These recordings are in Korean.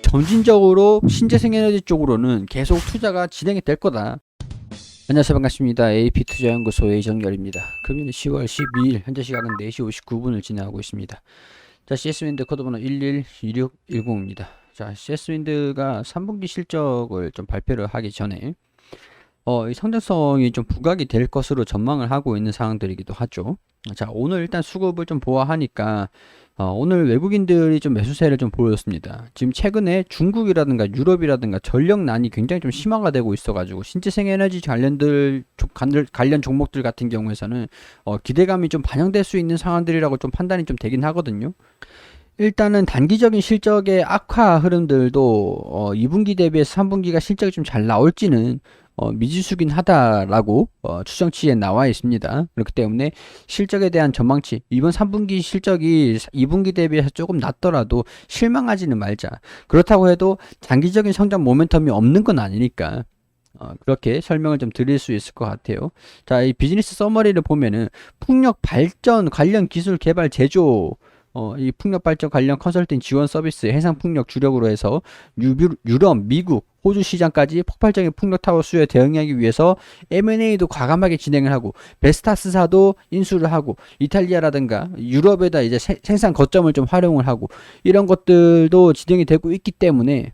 점진적으로 신재생에너지 쪽으로는 계속 투자가 진행이 될 거다. 안녕하세요, 반갑습니다. AP투자연구소의 이정열입니다. 금일 10월 12일 현재 시각은 4시 59분을 지나고 있습니다. 자, CS윈드 코드번호 112610입니다. 자, CS윈드가 3분기 실적을 좀 발표를 하기 전에 이 성장성이 좀 부각이 될 것으로 전망을 하고 있는 상황들이기도 하죠. 자, 오늘 일단 수급을 좀 보아하니까 오늘 외국인들이 좀 매수세를 좀 보였습니다. 지금 최근에 중국이라든가 유럽이라든가 전력난이 굉장히 좀 심화가 되고 있어가지고 신재생에너지 관련 종목들 같은 경우에서는 기대감이 좀 반영될 수 있는 상황들이라고 좀 판단이 좀 되긴 하거든요. 일단은 단기적인 실적의 악화 흐름들도 2분기 대비해서 3분기가 실적이 좀 잘 나올지는 미지수긴 하다라고 추정치에 나와 있습니다. 그렇기 때문에 실적에 대한 전망치, 이번 3분기 실적이 2분기 대비해서 조금 낮더라도 실망하지는 말자. 그렇다고 해도 장기적인 성장 모멘텀이 없는 건 아니니까 그렇게 설명을 좀 드릴 수 있을 것 같아요. 자, 이 비즈니스 서머리를 보면은 풍력 발전 관련 기술 개발 제조, 이 풍력 발전 관련 컨설팅 지원 서비스, 해상 풍력 주력으로 해서 유럽, 미국, 호주 시장까지 폭발적인 풍력 타워 수요에 대응하기 위해서 M&A도 과감하게 진행을 하고 베스타스사도 인수를 하고 이탈리아라든가 유럽에다 이제 생산 거점을 좀 활용을 하고 이런 것들도 진행이 되고 있기 때문에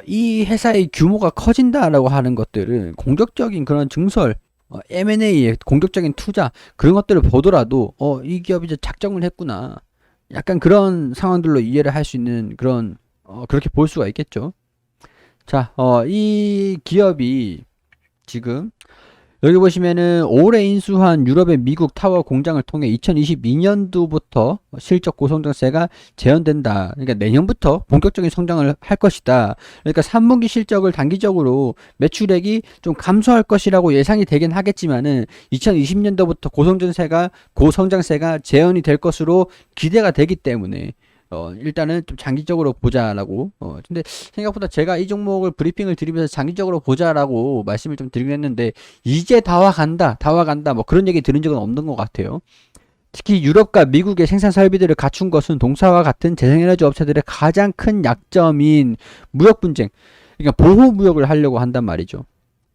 이 회사의 규모가 커진다라고 하는 것들은 공격적인 그런 증설, M&A의 공격적인 투자 그런 것들을 보더라도 이 기업이 이제 작정을 했구나. 약간 그런 상황들로 이해를 할 수 있는 그런 그렇게 볼 수가 있겠죠. 자, 이 기업이 지금 여기 보시면은 올해 인수한 유럽의 미국 타워 공장을 통해 2022년도부터 실적 고성장세가 재현된다. 그러니까 내년부터 본격적인 성장을 할 것이다. 그러니까 3분기 실적을 단기적으로 매출액이 좀 감소할 것이라고 예상이 되긴 하겠지만은 2020년도부터 고성장세가 재현이 될 것으로 기대가 되기 때문에 일단은 좀 장기적으로 보자라고. 근데 생각보다 제가 이 종목을 브리핑을 드리면서 장기적으로 보자라고 말씀을 좀 드리긴 했는데, 이제 다 와간다, 뭐 그런 얘기 들은 적은 없는 것 같아요. 특히 유럽과 미국의 생산 설비들을 갖춘 것은 동사와 같은 재생에너지 업체들의 가장 큰 약점인 무역 분쟁, 그러니까 보호 무역을 하려고 한단 말이죠.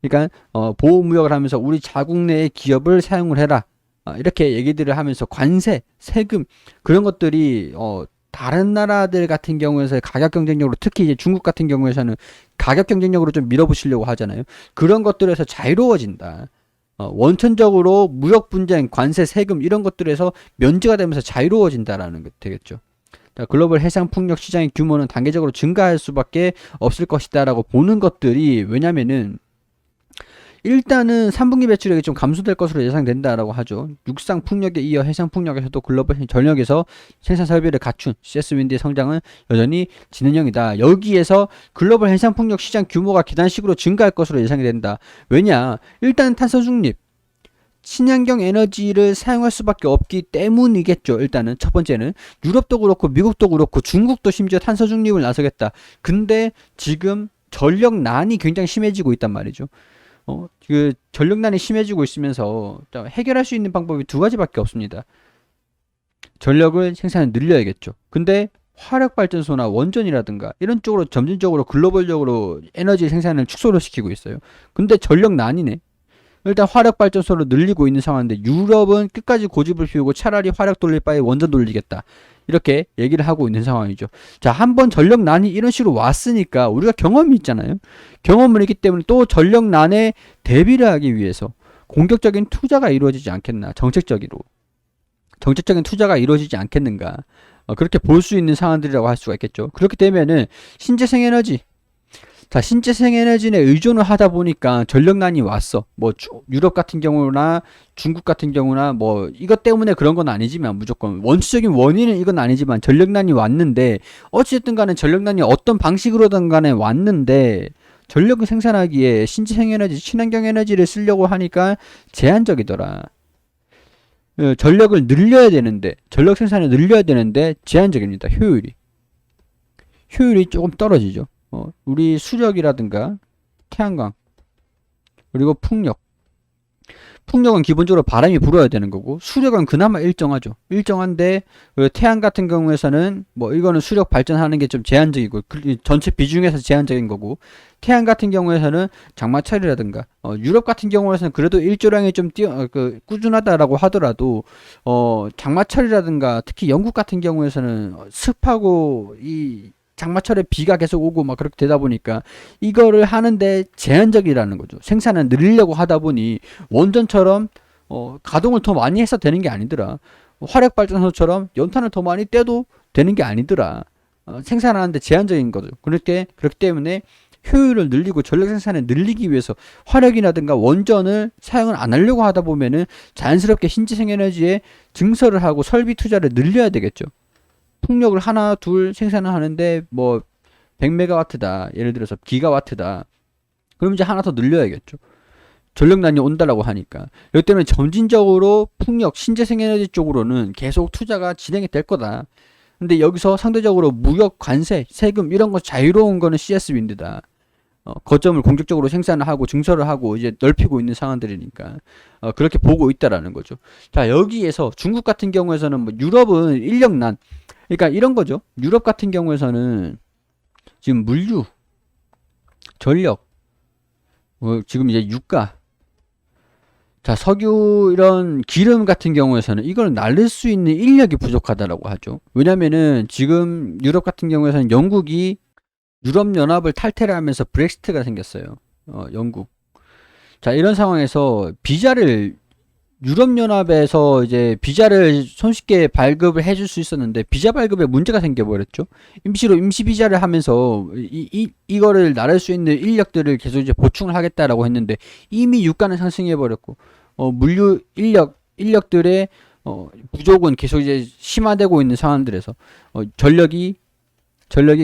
그러니까 보호 무역을 하면서 우리 자국 내의 기업을 사용을 해라. 이렇게 얘기들을 하면서 관세, 세금 그런 것들이 다른 나라들 같은 경우에서 가격 경쟁력으로, 특히 이제 중국 같은 경우에서는 가격 경쟁력으로 좀 밀어붙이려고 하잖아요. 그런 것들에서 자유로워진다. 원천적으로 무역 분쟁, 관세, 세금 이런 것들에서 면제가 되면서 자유로워진다라는 게 되겠죠. 자, 글로벌 해상 풍력 시장의 규모는 단계적으로 증가할 수밖에 없을 것이다라고 보는 것들이, 왜냐면은 일단은 3분기 매출액이 좀 감소될 것으로 예상된다라고 하죠. 육상 풍력에 이어 해상 풍력에서도 글로벌 전력에서 생산 설비를 갖춘 CS윈드의 성장은 여전히 진행형이다. 여기에서 글로벌 해상 풍력 시장 규모가 계단식으로 증가할 것으로 예상이 된다. 왜냐? 일단 탄소 중립, 친환경 에너지를 사용할 수밖에 없기 때문이겠죠. 일단은 첫 번째는 유럽도 그렇고 미국도 그렇고 중국도 심지어 탄소 중립을 나서겠다. 근데 지금 전력난이 굉장히 심해지고 있단 말이죠. 그 전력난이 심해지고 있으면서 해결할 수 있는 방법이 두 가지밖에 없습니다. 전력을 생산을 늘려야겠죠. 근데 화력발전소나 원전이라든가 이런 쪽으로 점진적으로 글로벌적으로 에너지 생산을 축소를 시키고 있어요. 근데 전력난이네. 일단 화력발전소를 늘리고 있는 상황인데 유럽은 끝까지 고집을 피우고 차라리 화력 돌릴 바에 원전 돌리겠다. 이렇게 얘기를 하고 있는 상황이죠. 자, 한번 전력난이 이런 식으로 왔으니까 우리가 경험이 있잖아요. 경험을 했기 때문에 또 전력난에 대비를 하기 위해서 공격적인 투자가 이루어지지 않겠나. 정책적인 투자가 이루어지지 않겠는가. 그렇게 볼 수 있는 상황들이라고 할 수가 있겠죠. 그렇게 되면은 신재생에너지, 자, 신재생에너지에 의존을 하다 보니까 전력난이 왔어. 뭐 유럽 같은 경우나 중국 같은 경우나 뭐 이것 때문에 그런 건 아니지만, 무조건 원초적인 원인은 이건 아니지만 전력난이 왔는데, 어찌됐든 간에 전력난이 어떤 방식으로든 간에 왔는데 전력을 생산하기에 신재생에너지, 친환경 에너지를 쓰려고 하니까 제한적이더라. 전력을 늘려야 되는데, 전력 생산을 늘려야 되는데 제한적입니다. 효율이 조금 떨어지죠. 우리 수력이라든가 태양광, 그리고 풍력은 기본적으로 바람이 불어야 되는 거고, 수력은 그나마 일정하죠. 일정한데 그 태양 같은 경우에서는 뭐 이거는 수력 발전하는 게 좀 제한적이고, 전체 비중에서 제한적인 거고, 태양 같은 경우에서는 장마철이라든가 유럽 같은 경우에서는 그래도 일조량이 좀 꾸준하다라고 하더라도 장마철이라든가 특히 영국 같은 경우에서는 습하고 이 장마철에 비가 계속 오고 막 그렇게 되다 보니까 이거를 하는데 제한적이라는 거죠. 생산을 늘리려고 하다 보니 원전처럼 가동을 더 많이 해서 되는 게 아니더라. 화력발전소처럼 연탄을 더 많이 떼도 되는 게 아니더라. 생산하는데 제한적인 거죠. 그렇기 때문에 효율을 늘리고 전력 생산을 늘리기 위해서 화력이라든가 원전을 사용을 안 하려고 하다 보면은 자연스럽게 신재생에너지에 증설을 하고 설비 투자를 늘려야 되겠죠. 풍력을 하나 둘 생산을 하는데 뭐 100메가와트다, 예를 들어서 기가와트다, 그럼 이제 하나 더 늘려야겠죠. 전력난이 온다라고 하니까. 이것 때문에 점진적으로 풍력 신재생에너지 쪽으로는 계속 투자가 진행이 될 거다. 근데 여기서 상대적으로 무역 관세 세금 이런 거 자유로운 거는 CS 윈드다. 거점을 공격적으로 생산을 하고 증설을 하고 이제 넓히고 있는 상황들이니까 그렇게 보고 있다라는 거죠. 자, 여기에서 중국 같은 경우에서는 뭐 유럽은 인력난, 그러니까 이런 거죠. 유럽 같은 경우에서는 지금 물류, 전력, 지금 이제 유가, 자, 석유 이런 기름 같은 경우에서는 이걸 날릴 수 있는 인력이 부족하다라고 하죠. 왜냐면은 지금 유럽 같은 경우에서는 영국이 유럽연합을 탈퇴를 하면서 브렉시트가 생겼어요. 영국. 자, 이런 상황에서 유럽연합에서 이제 비자를 손쉽게 발급을 해줄 수 있었는데 비자 발급에 문제가 생겨버렸죠. 임시로 임시 비자를 하면서 이거를 나를 수 있는 인력들을 계속 이제 보충을 하겠다라고 했는데 이미 유가는 상승해버렸고, 물류 인력들의 부족은 계속 이제 심화되고 있는 상황들에서 전력이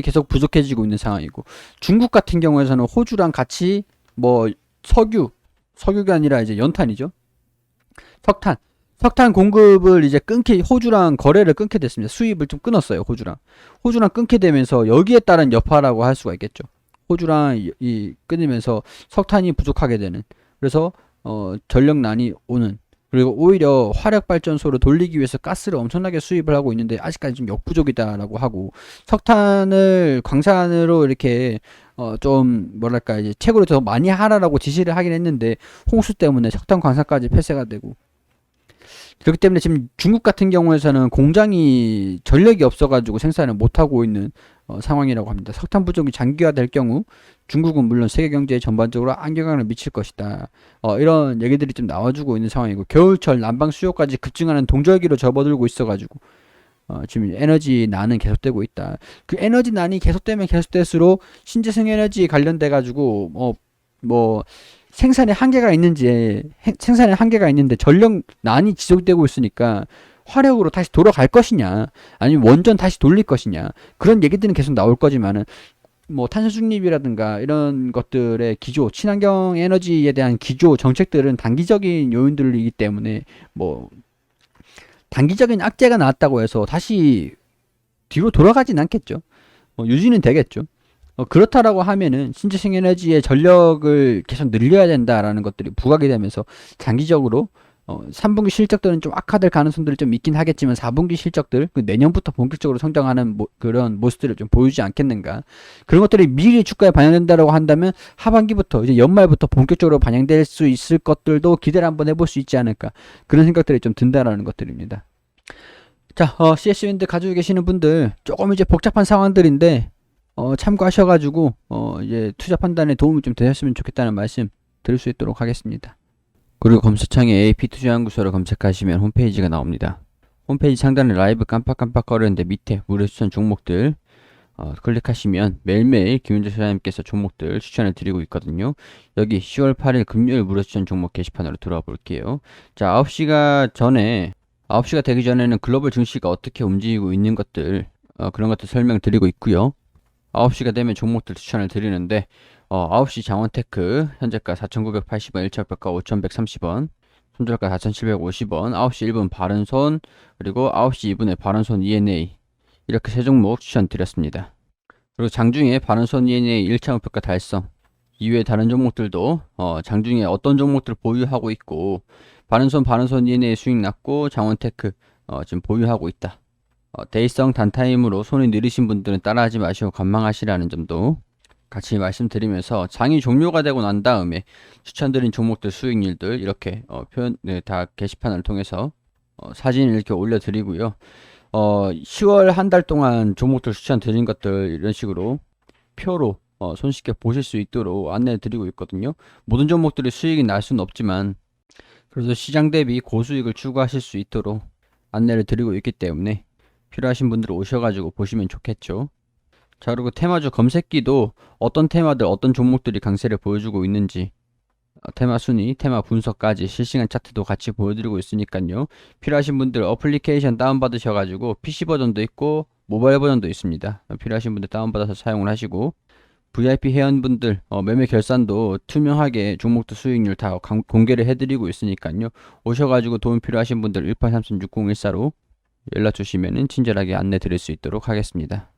계속 부족해지고 있는 상황이고, 중국 같은 경우에서는 호주랑 같이 뭐 석유가 아니라 이제 연탄이죠. 석탄 공급을 이제 호주랑 거래를 끊게 됐습니다. 수입을 좀 끊었어요. 호주랑 끊게 되면서 여기에 따른 여파라고 할 수가 있겠죠. 호주랑 끊으면서 석탄이 부족하게 되는, 그래서 전력난이 오는, 그리고 오히려 화력발전소를 돌리기 위해서 가스를 엄청나게 수입을 하고 있는데 아직까지 좀 역부족이다라고 하고, 석탄을 광산으로 이렇게 좀 뭐랄까 이제 채굴을 더 많이 하라라고 지시를 하긴 했는데 홍수 때문에 석탄 광산까지 폐쇄가 되고, 그렇기 때문에 지금 중국 같은 경우에서는 공장이 전력이 없어가지고 생산을 못하고 있는 상황이라고 합니다. 석탄 부족이 장기화될 경우 중국은 물론 세계 경제에 전반적으로 악영향을 미칠 것이다. 이런 얘기들이 좀 나와주고 있는 상황이고, 겨울철 난방 수요까지 급증하는 동절기로 접어들고 있어가지고 지금 에너지 난은 계속되고 있다. 그 에너지 난이 계속되면 계속될수록 신재생 에너지 관련돼가지고 뭐 생산에 한계가 있는데 전력난이 지속되고 있으니까 화력으로 다시 돌아갈 것이냐, 아니면 원전 다시 돌릴 것이냐, 그런 얘기들은 계속 나올 거지만은 뭐 탄소 중립이라든가 이런 것들의 기조, 친환경 에너지에 대한 기조 정책들은 단기적인 요인들이기 때문에 뭐 단기적인 악재가 나왔다고 해서 다시 뒤로 돌아가진 않겠죠. 유지는 되겠죠. 그렇다라고 하면은 신재생 에너지의 전력을 계속 늘려야 된다라는 것들이 부각이 되면서 장기적으로 3분기 실적들은 좀 악화될 가능성들이 좀 있긴 하겠지만 4분기 실적들, 내년부터 본격적으로 성장하는 그런 모습들을 좀 보여주지 않겠는가. 그런 것들이 미리 주가에 반영된다라고 한다면 하반기부터 이제 연말부터 본격적으로 반영될 수 있을 것들도 기대를 한번 해볼 수 있지 않을까, 그런 생각들이 좀 든다라는 것들입니다. 자, CS 윈드 가지고 계시는 분들 조금 이제 복잡한 상황들인데 참고하셔가지고 이제 투자 판단에 도움이 좀 되셨으면 좋겠다는 말씀 드릴 수 있도록 하겠습니다. 그리고 검색창에 AP투자연구소를 검색하시면 홈페이지가 나옵니다. 홈페이지 상단에 라이브 깜빡깜빡거리는데 밑에 무료 추천 종목들 클릭하시면 매일매일 김윤재 소장님께서 종목들 추천을 드리고 있거든요. 여기 10월 8일 금요일 무료 추천 종목 게시판으로 들어와 볼게요. 자, 9시가 되기 전에는 글로벌 증시가 어떻게 움직이고 있는 것들, 그런 것들 설명드리고 있고요. 9시가 되면 종목들 추천을 드리는데 9시 장원테크 현재가 4,980원, 1차별가 5,130원, 손절가 4,750원, 9시 1분 바른손, 그리고 9시 2분에 바른손 ENA, 이렇게 세 종목 추천드렸습니다. 그리고 장중에 바른손 ENA 1차 목표가 달성, 이외에 다른 종목들도 장중에 어떤 종목들 보유하고 있고 바른손 ENA 수익 났고 장원테크 지금 보유하고 있다. 대의성 단타임으로 손이 느리신 분들은 따라하지 마시고 관망하시라는 점도 같이 말씀드리면서 장이 종료가 되고 난 다음에 추천드린 종목들 수익률들 이렇게 다 게시판을 통해서 사진을 이렇게 올려드리고요. 10월 한 달 동안 종목들 추천드린 것들 이런 식으로 표로 손쉽게 보실 수 있도록 안내 드리고 있거든요. 모든 종목들이 수익이 날 수는 없지만 그래서 시장 대비 고수익을 추구하실 수 있도록 안내를 드리고 있기 때문에 필요하신 분들 오셔가지고 보시면 좋겠죠. 자, 그리고 테마주 검색기도 어떤 테마들 어떤 종목들이 강세를 보여주고 있는지 테마 순위, 테마 분석까지 실시간 차트도 같이 보여드리고 있으니까요. 필요하신 분들 어플리케이션 다운받으셔가지고 PC 버전도 있고 모바일 버전도 있습니다. 필요하신 분들 다운받아서 사용을 하시고 VIP 회원분들 매매 결산도 투명하게 종목도 수익률 다 공개를 해드리고 있으니까요. 오셔가지고 도움 필요하신 분들 1833-6014로 연락 주시면 친절하게 안내 드릴 수 있도록 하겠습니다.